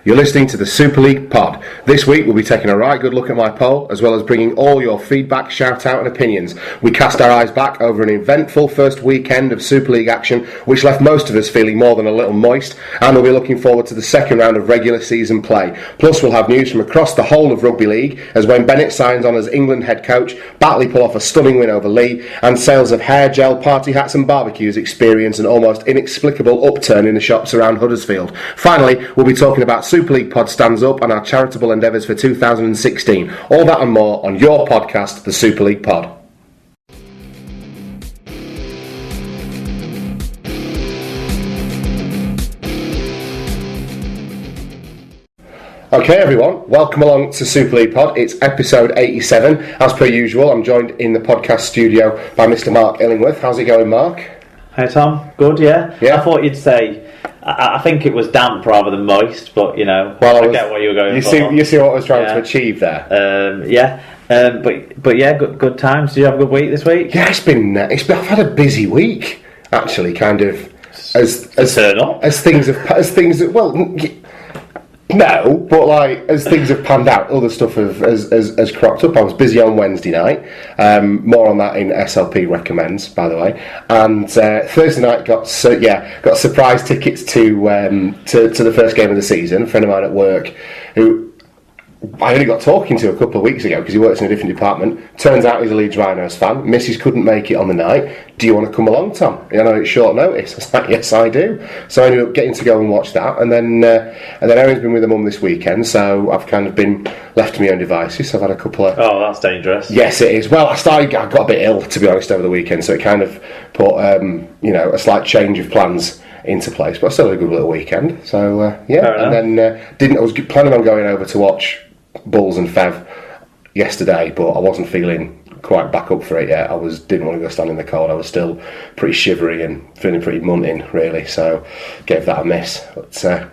You're listening to the Super League Pod. This week we'll be taking a right good look at my poll, as well as bringing all your feedback, shout out and opinions. We cast our eyes back over an eventful first weekend of Super League action, which left most of us feeling more than a little moist, and we'll be looking forward to the second round of regular season play. Plus we'll have news from across the whole of Rugby League, as Wayne Bennett signs on as England head coach, Batley pull off a stunning win over Lee, and sales of hair gel, party hats and barbecues experience an almost inexplicable upturn in the shops around Huddersfield. Finally, we'll be talking about Super League Pod Stands Up and our charitable endeavours for 2016. All that and more on your podcast, the Super League Pod. Okay everyone, welcome along to Super League Pod. It's episode 87. As per usual, I'm joined in the podcast studio by Mr. Mark Illingworth. How's it going, Mark? Hey Tom, good, yeah? I thought you'd say, I think it was damp rather than moist, but you know, I get what you were going for. You see what I was trying to achieve there? But yeah, good times. Did you have a good week this week? Yeah, I've had a busy week, actually, kind of, as things have panned out, other stuff has cropped up. I was busy on Wednesday night. More on that in SLP recommends, by the way. And Thursday night got surprise tickets to the first game of the season. A friend of mine at work who I only got talking to a couple of weeks ago because he works in a different department. Turns out he's a Leeds Rhinos fan. Mrs. couldn't make it on the night. Do you want to come along, Tom? I know it's short notice. I was like, yes, I do. So I ended up getting to go and watch that. And then Erin's been with her mum this weekend, so I've kind of been left to my own devices. So I've had a couple of... Oh, that's dangerous. Yes, it is. Well, I got a bit ill, to be honest, over the weekend, so it kind of put a slight change of plans into place. But I still had a good little weekend. So and then I was planning on going over to watch Bulls and Fev yesterday, but I wasn't feeling quite back up for it yet. Didn't want to go stand in the cold. I was still pretty shivery and feeling pretty munting, really, so gave that a miss. But fair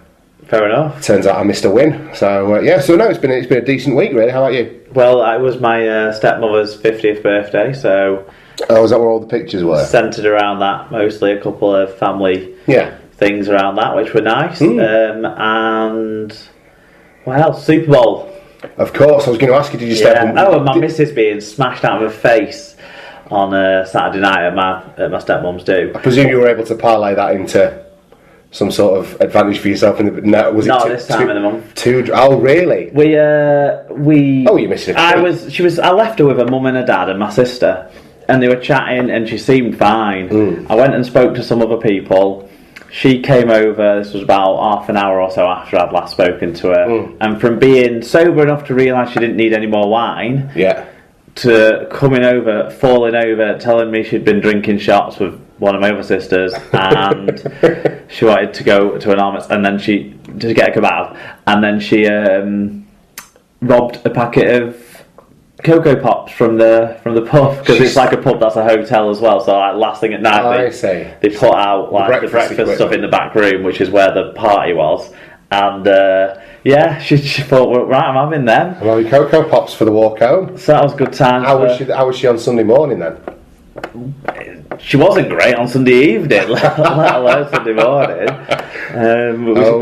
enough. Turns out I missed a win. So it's been a decent week, really. How about you? Well, it was my stepmother's 50th birthday, so is that where all the pictures were? Centred around that, mostly a couple of family things around that, which were nice. And Super Bowl. Of course, I was going to ask you, did you step on... and my missus being smashed out of her face on Saturday night at my stepmom's do. I presume you were able to parlay that into some sort of advantage for yourself. This time of the month. Oh, really? We. Oh, you missed it. I left her with her mum and her dad and my sister, and they were chatting, and she seemed fine. I went and spoke to some other people. She came over, this was about half an hour or so after I'd last spoken to her, and from being sober enough to realise she didn't need any more wine, to coming over, falling over, telling me she'd been drinking shots with one of my other sisters, and she wanted to go to an armist, and then to get a kebab, and then she robbed a packet of Cocoa Pops from the pub, because it's like a pub that's a hotel as well, so like last thing at night they put out like the breakfast stuff in the back room, which is where the party was, and she thought, well, right, I'm having them. Well, Cocoa Pops for the walk home. So that was a good time. How was she on Sunday morning then? She wasn't great on Sunday evening, let alone Sunday morning.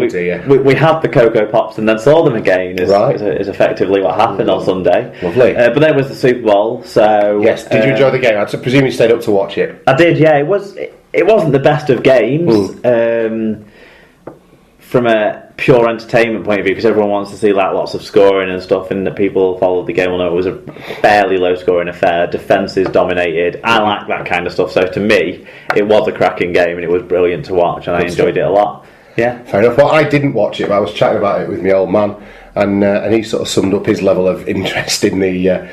Dear. We had the Cocoa Pops and then saw them again, is effectively what happened on Sunday. Lovely. But then it was the Super Bowl, so... Yes, did you enjoy the game? I presume you stayed up to watch it. I did, yeah. It wasn't the best of games. From a pure entertainment point of view, because everyone wants to see like lots of scoring and stuff, and the people who followed the game will know it was a fairly low scoring affair. Defences dominated. I like that kind of stuff, so to me it was a cracking game and it was brilliant to watch, and I enjoyed it a lot. Yeah, fair enough. Well, I didn't watch it, but I was chatting about it with my old man, and he sort of summed up his level of interest in the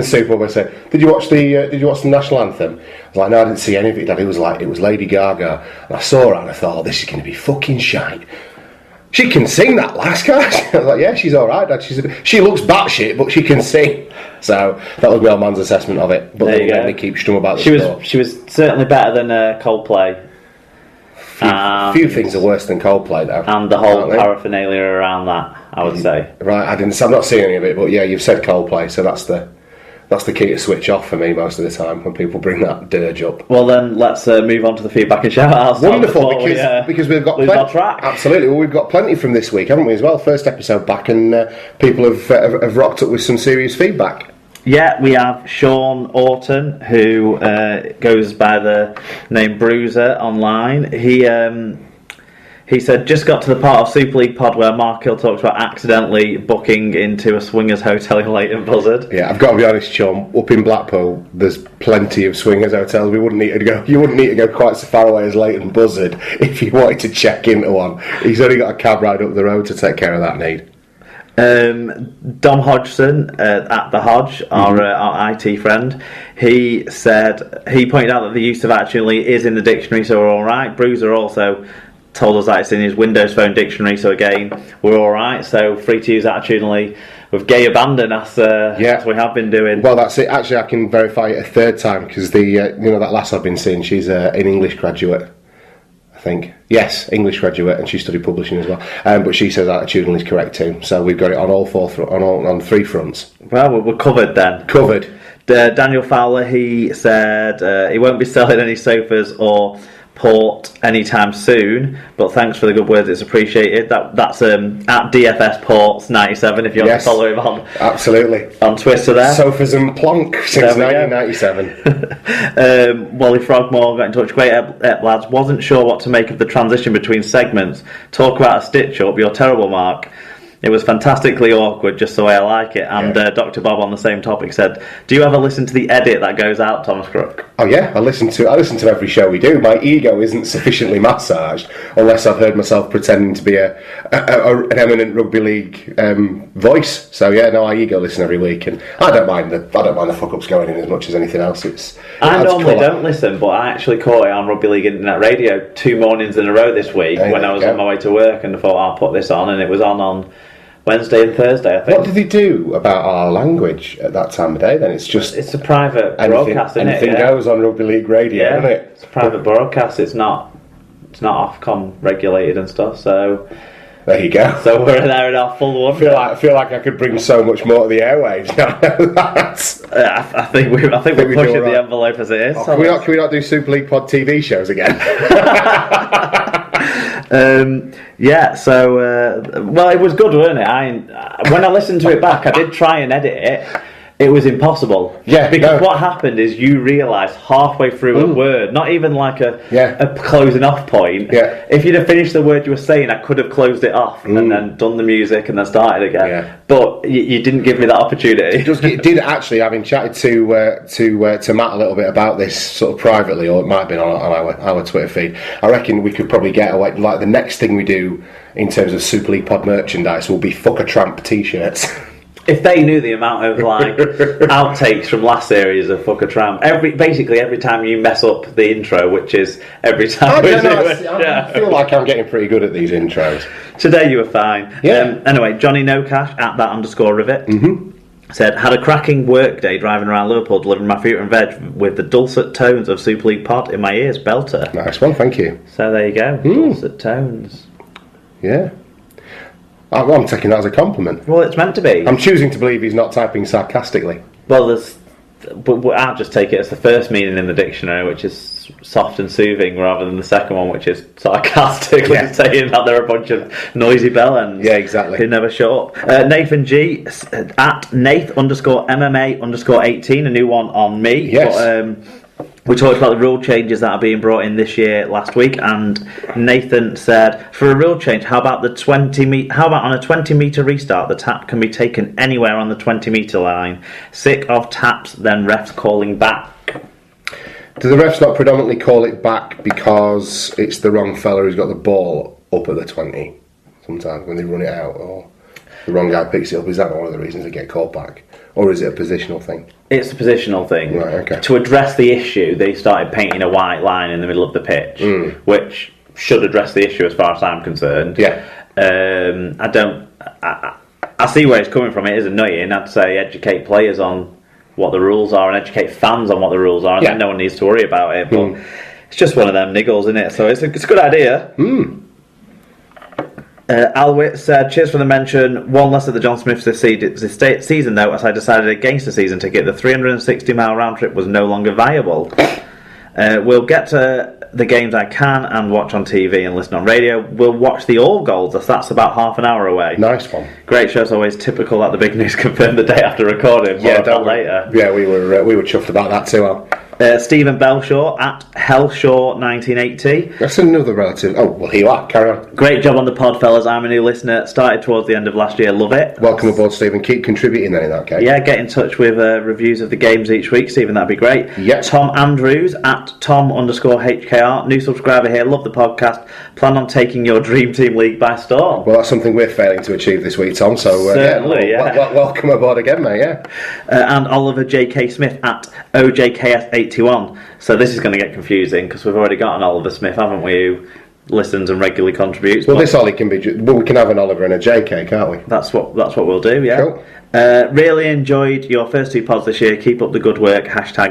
Super Bowl by saying, Did you watch the national anthem? I was like, no, I didn't see any of it, Dad. It was Lady Gaga, and I saw her and I thought, this is going to be fucking shite. She can sing, that last guy. I was like, yeah, she's alright, Dad. She looks batshit, but she can sing. So that was my old man's assessment of it. But then let me keep strum about the score. She was certainly better than Coldplay. Few things are worse than Coldplay, though. And the whole paraphernalia around that, I would say. Right, I'm not seeing any of it, but yeah, you've said Coldplay, so that's That's the key to switch off for me most of the time when people bring that dirge up. Well, then let's move on to the feedback and shout-outs. Wonderful, because we've got plenty. Track. Absolutely, well, we've got plenty from this week, haven't we, as well? First episode back, and people have rocked up with some serious feedback. Yeah, we have Sean Orton, who goes by the name Bruiser online. He said, just got to the part of Super League Pod where Mark Hill talks about accidentally booking into a swingers hotel in Leighton Buzzard. Yeah, I've got to be honest, Sean, up in Blackpool, there's plenty of swingers hotels. You wouldn't need to go quite so far away as Leighton Buzzard if you wanted to check into one. He's only got a cab ride up the road to take care of that need. Dom Hodgson at the Hodge, our IT friend, he pointed out that the use of actually is in the dictionary, so we're alright. Bruiser also told us that it's in his Windows Phone dictionary, so again, we're alright. So free to use attitudinally with gay abandon as we have been doing. Well, that's it. Actually, I can verify it a third time because that lass I've been seeing, she's an English graduate, I think. Yes, English graduate, and she studied publishing as well. But she says attitudinal is correct too. So we've got it on on three fronts. Well, we're covered then. Covered. Daniel Fowler, he said he won't be selling any sofas or port anytime soon, but thanks for the good words, it's appreciated. That's at DFS Ports 97 if you want to follow him on. Absolutely. On Twitter there. Sofas and Plonk since 1997. Wally Frogmore got in touch. Great lads, wasn't sure what to make of the transition between segments. Talk about a stitch up, you're terrible, Mark. It was fantastically awkward, just the way I like it. And Dr. Bob on the same topic said, do you ever listen to the edit that goes out, Thomas Crook? Oh yeah, I listen to every show we do. My ego isn't sufficiently massaged unless I've heard myself pretending to be an eminent rugby league voice. So yeah, no, I ego listen every week, and I don't mind the fuck ups going in as much as anything else. I normally don't listen, but I actually caught it on Rugby League Internet Radio 2 mornings in a row this week when I was on my way to work, and I thought I'll put this on, and it was on Wednesday and Thursday, I think. What did they do about our language at that time of day then? It's a private broadcast, isn't it? Anything goes on Rugby League Radio, isn't it? It's a private broadcast, it's not Ofcom regulated and stuff, so there you go. So we're there in our full one. I feel like I could bring so much more to the airwaves. I think we're pushing the envelope as it is. Can we not do Super League Pod TV shows again? Well, it was good, wasn't it? When I listened to it back, I did try and edit it. It was impossible. Yeah, because what happened is you realise halfway through a word, not even like a closing off point. Yeah. If you'd have finished the word you were saying, I could have closed it off and then done the music and then started again. Yeah. But you didn't give me that opportunity. It did actually. Having chatted to Matt a little bit about this sort of privately, or it might have been on our Twitter feed. I reckon we could probably get away. Like the next thing we do in terms of Super League Pod merchandise will be Fuck a Tramp T-shirts. If they knew the amount of outtakes from last series of Fuck a Tramp, every time you mess up the intro, which is every time. I feel like I'm getting pretty good at these intros. Today you were fine. Yeah. Anyway, Johnny No Cash at that_rivet said, had a cracking work day driving around Liverpool delivering my fruit and veg with the dulcet tones of Super League Pod in my ears. Belter. Nice one, thank you. So there you go. Dulcet tones. Yeah. I'm taking that as a compliment. Well, it's meant to be. I'm choosing to believe he's not typing sarcastically. Well, I'll just take it as the first meaning in the dictionary, which is soft and soothing, rather than the second one, which is sarcastically saying that they're a bunch of noisy bellends. Yeah, exactly. Who never shut up. Nathan G at Nath_MMA_18, a new one on me. Yes. But, we talked about the rule changes that are being brought in this year last week, and Nathan said, for a rule change, how about on a 20-metre restart, the tap can be taken anywhere on the 20-metre line? Sick of taps, then refs calling back. Do the refs not predominantly call it back because it's the wrong fella who's got the ball up at the 20 sometimes when they run it out, or the wrong guy picks it up? Is that one of the reasons they get called back? Or is it a positional thing? It's a positional thing. Right, okay. To address the issue, they started painting a white line in the middle of the pitch, which should address the issue as far as I'm concerned. Yeah. I see where it's coming from. It is annoying. I'd say educate players on what the rules are and educate fans on what the rules are, and then no one needs to worry about it. But it's just one of them niggles, isn't it? So it's a good idea. Alwit said, cheers for the mention. One less at the John Smiths this season, though, as I decided against a season ticket. The 360-mile round trip was no longer viable. We'll get to the games I can and watch on TV and listen on radio. We'll watch the All Goals, as that's about half an hour away. Nice one. Great show, as always. Typical that the big news confirmed the day after recording. Yeah, later. Yeah, we were chuffed about that too, Al. Stephen Belshaw at Hellshaw1980. That's another relative. Oh, well, here you are. Carry on. Great job on the pod, fellas. I'm a new listener. Started towards the end of last year. Love it. Welcome aboard, Stephen. Keep contributing then in that case. Yeah, get in touch with reviews of the games each week, Stephen. That'd be great. Yeah. Tom Andrews at Tom_HKR. New subscriber here. Love the podcast. Plan on taking your Dream Team League by storm. Well, that's something we're failing to achieve this week, Tom. So, certainly, yeah. Welcome aboard again, mate. Yeah. And Oliver J.K. Smith at OJKS81. So this is going to get confusing because we've already got an Oliver Smith, haven't we, who listens and regularly contributes. Well, this Ollie can be... Well, we can have an Oliver and a JK, can't we? That's what we'll do, yeah. Cool. Really enjoyed your first 2 pods this year. Keep up the good work.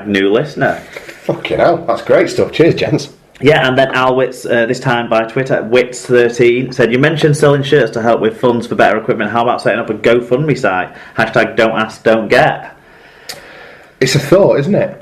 #new listener. Fucking hell. That's great stuff. Cheers, gents. Yeah, and then Alwitz, this time by Twitter, Wits13, said, you mentioned selling shirts to help with funds for better equipment. How about setting up a GoFundMe site? #don't ask, don't get. It's a thought, isn't it?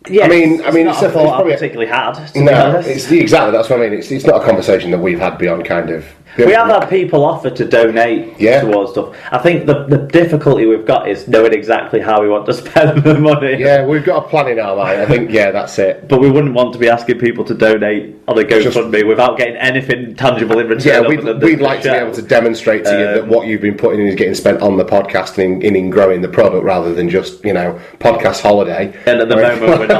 Yeah, I mean, it's a thought I particularly had. No, exactly. That's what I mean. It's not a conversation that we've had beyond kind of. We have had people offer to donate towards stuff. I think the difficulty we've got is knowing exactly how we want to spend the money. Yeah, we've got a plan in our mind. I think, that's it. But we wouldn't want to be asking people to donate on a GoFundMe without getting anything tangible in return. Yeah, we'd like to be able to demonstrate to you that what you've been putting in is getting spent on the podcast and in growing the product rather than just, podcast holiday. And at the moment,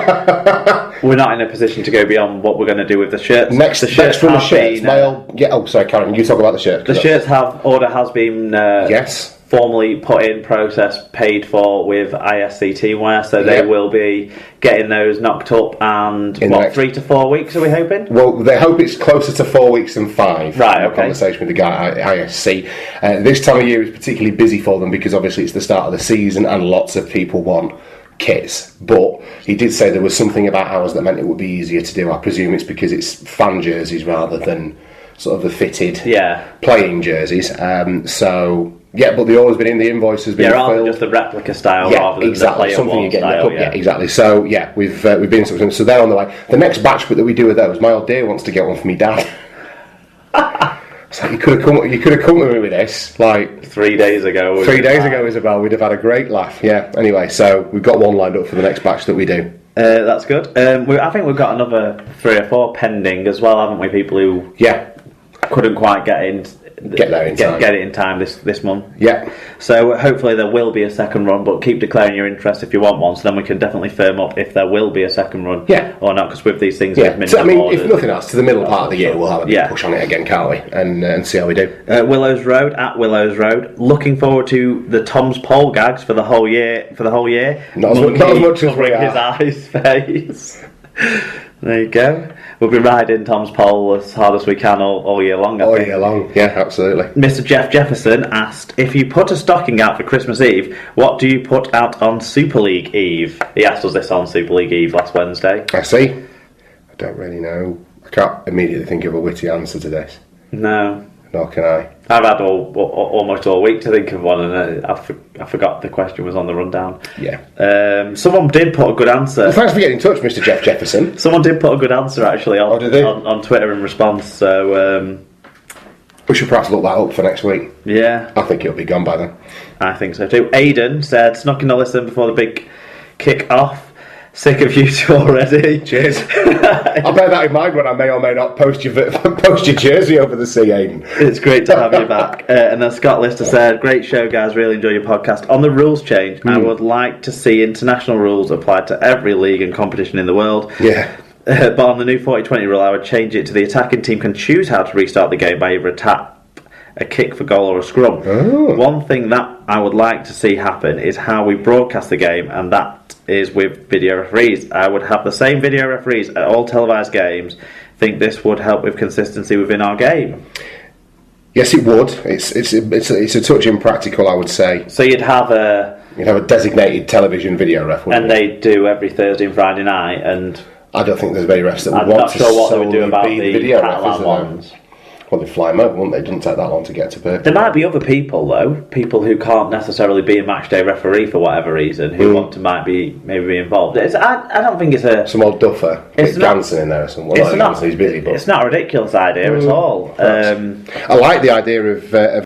we're not in a position to go beyond what we're going to do with the shirts. Next from the shirts, sorry, Karen, you talk about the shirts. The shirts order has been formally put in, process, paid for with ISC Teamwear, so they will be getting those knocked up and 3 to 4 weeks, are we hoping? Well, they hope it's closer to 4 weeks than 5. Right, okay. Conversation with the guy at ISC. This time of year is particularly busy for them because obviously it's the start of the season and lots of people want kits, but he did say there was something about ours that meant it would be easier to do. I presume it's because it's fan jerseys rather than sort of the fitted playing jerseys. But the order's been in, the invoice has been rather just the replica style rather than the player something style. Exactly. So we've been in touch with them. So they're on the way. The next batch that we do with those, my old dear wants to get one for me dad. It's like you could have come with me with this like 3 days ago. 3 days ago, Isabel. We'd have had a great laugh. Yeah. Anyway, so we've got one lined up for the next batch that we do. That's good. I think we've got another 3 or 4 pending as well, haven't we? People who couldn't quite get it in time this month. Yeah. So hopefully there will be a second run, but keep declaring your interest if you want one, so then we can definitely firm up if there will be a second run or not, because with these things so, if nothing else, to the middle part of the year we'll have a big push on it again, can't we? And see how we do. Willows Road at Willows Road. Looking forward to the Tom's pole gags for the whole year. Not as much as his eyes face. There you go. We'll be riding Tom's pole as hard as we can all year long. All year long, yeah, absolutely. Mr. Jeff Jefferson asked, if you put a stocking out for Christmas Eve, what do you put out on Super League Eve? He asked us this on Super League Eve last Wednesday. I see. I don't really know. I can't immediately think of a witty answer to this. No. Nor can I. I've had almost all week to think of one, and I forgot the question was on the rundown. Yeah. Someone did put a good answer. Well, thanks for getting in touch, Mr. Jeff Jefferson. Someone did put a good answer actually on Twitter in response. So we should perhaps look that up for next week. Yeah. I think it'll be gone by then. I think so too. Aidan said, snuck in a listen before the big kick off. Sick of you two already. Cheers. I'll bear that in mind when I may or may not post your jersey over the sea, Aidan. It's great to have you back. And then Scott Lister said, great show, guys. Really enjoy your podcast. On the rules change, I would like to see international rules applied to every league and competition in the world. Yeah. But on the new 40-20 rule, I would change it to the attacking team can choose how to restart the game by either a tap, a kick for goal or a scrum. Oh. One thing that I would like to see happen is how we broadcast the game, and that is with video referees. I would have the same video referees at all televised games. Think this would help with consistency within our game. Yes, it would. It's a touch impractical, I would say. So you'd have a designated television video ref, and they do every Thursday and Friday night. And I don't think there's many refs that would want to. I'm not sure what they would do about the video Catalan ref, ones. Well, they'd fly them over, wouldn't they? It doesn't take that long to get to Perth. There might be other people though, people who can't necessarily be a match day referee for whatever reason, who want to maybe be involved. I don't think it's a... Some old duffer. It's dancing in there or something. Well, not dancing, he's busy, but... It's not a ridiculous idea at all. I like the idea of